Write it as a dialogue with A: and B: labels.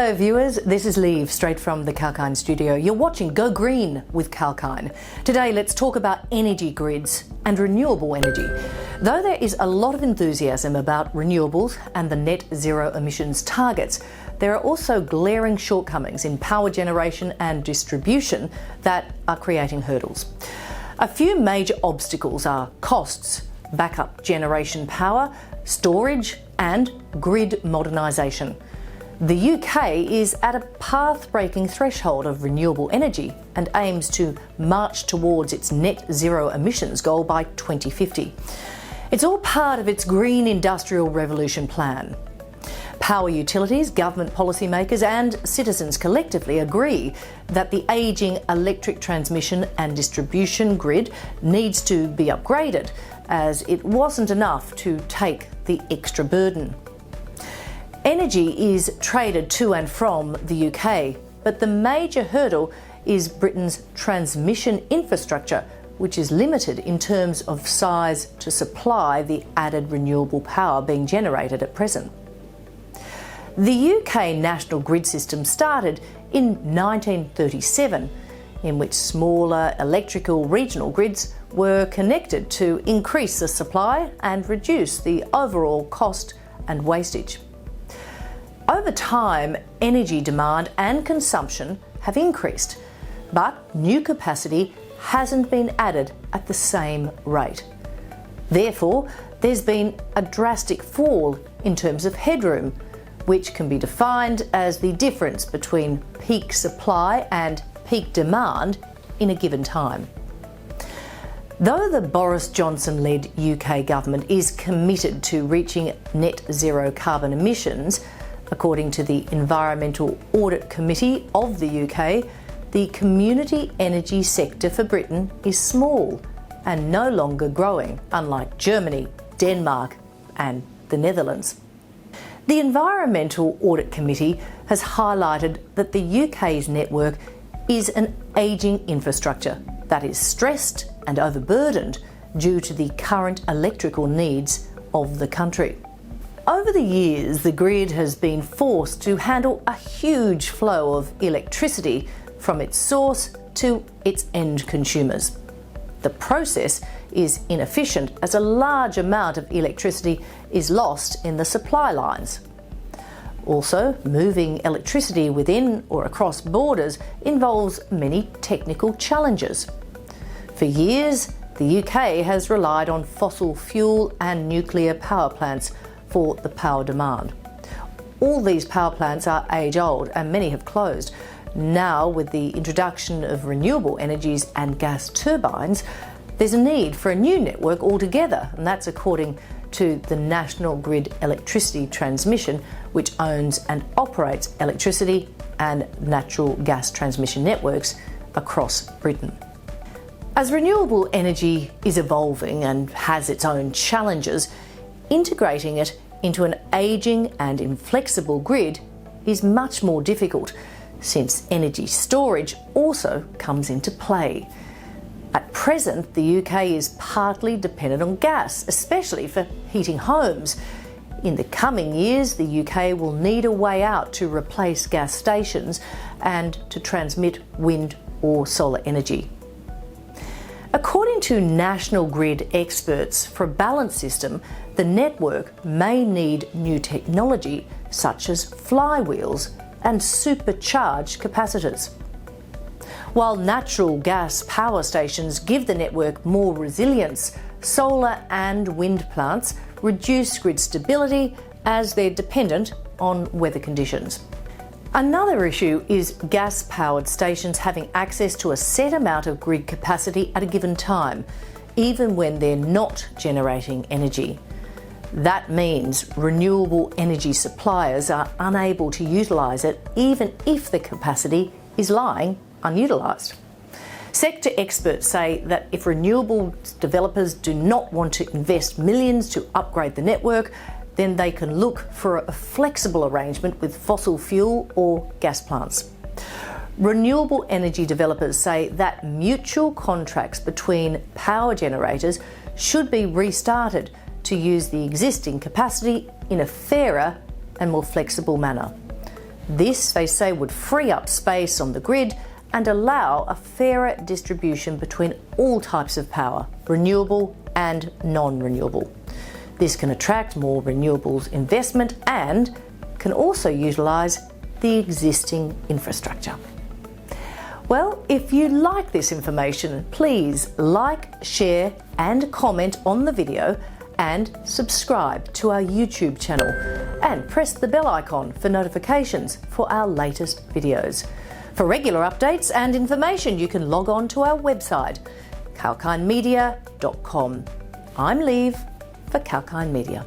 A: Hello viewers, this is Liv straight from the Kalkine studio. You're watching Go Green with Kalkine. Today let's talk about energy grids and renewable energy. Though there is a lot of enthusiasm about renewables and the net zero emissions targets, there are also glaring shortcomings in power generation and distribution that are creating hurdles. A few major obstacles are costs, backup generation power, storage and grid modernisation. The UK is at a path-breaking threshold of renewable energy and aims to march towards its net zero emissions goal by 2050. It's all part of its Green Industrial Revolution plan. Power utilities, government policymakers and citizens collectively agree that the ageing electric transmission and distribution grid needs to be upgraded, as it wasn't enough to take the extra burden. Energy is traded to and from the UK, but the major hurdle is Britain's transmission infrastructure, which is limited in terms of size to supply the added renewable power being generated at present. The UK national grid system started in 1937, in which smaller electrical regional grids were connected to increase the supply and reduce the overall cost and wastage. Over time, energy demand and consumption have increased, but new capacity hasn't been added at the same rate. Therefore, there's been a drastic fall in terms of headroom, which can be defined as the difference between peak supply and peak demand in a given time. Though the Boris Johnson-led UK government is committed to reaching net zero carbon emissions, according to the Environmental Audit Committee of the UK, the community energy sector for Britain is small and no longer growing, unlike Germany, Denmark and the Netherlands. The Environmental Audit Committee has highlighted that the UK's network is an ageing infrastructure that is stressed and overburdened due to the current electrical needs of the country. Over the years, the grid has been forced to handle a huge flow of electricity from its source to its end consumers. The process is inefficient as a large amount of electricity is lost in the supply lines. Also, moving electricity within or across borders involves many technical challenges. For years, the UK has relied on fossil fuel and nuclear power plants for the power demand. All these power plants are age-old and many have closed. Now, with the introduction of renewable energies and gas turbines, there's a need for a new network altogether, and that's according to the National Grid Electricity Transmission, which owns and operates electricity and natural gas transmission networks across Britain. As renewable energy is evolving and has its own challenges, integrating it into an ageing and inflexible grid is much more difficult, since energy storage also comes into play. At present, the UK is partly dependent on gas, especially for heating homes. In the coming years, the UK will need a way out to replace gas stations and to transmit wind or solar energy. According to National Grid experts, for a balanced system, the network may need new technology such as flywheels and supercharged capacitors. While natural gas power stations give the network more resilience, solar and wind plants reduce grid stability as they're dependent on weather conditions. Another issue is gas-powered stations having access to a set amount of grid capacity at a given time, even when they're not generating energy. That means renewable energy suppliers are unable to utilise it even if the capacity is lying unutilised. Sector experts say that if renewable developers do not want to invest millions to upgrade the network, then they can look for a flexible arrangement with fossil fuel or gas plants. Renewable energy developers say that mutual contracts between power generators should be restarted to use the existing capacity in a fairer and more flexible manner. This, they say, would free up space on the grid and allow a fairer distribution between all types of power, renewable and non-renewable. This can attract more renewables investment and can also utilise the existing infrastructure. Well, if you like this information, please like, share and comment on the video and subscribe to our YouTube channel and press the bell icon for notifications for our latest videos. For regular updates and information, you can log on to our website, kalkinemedia.com. I'm Liv for Kalkine Media.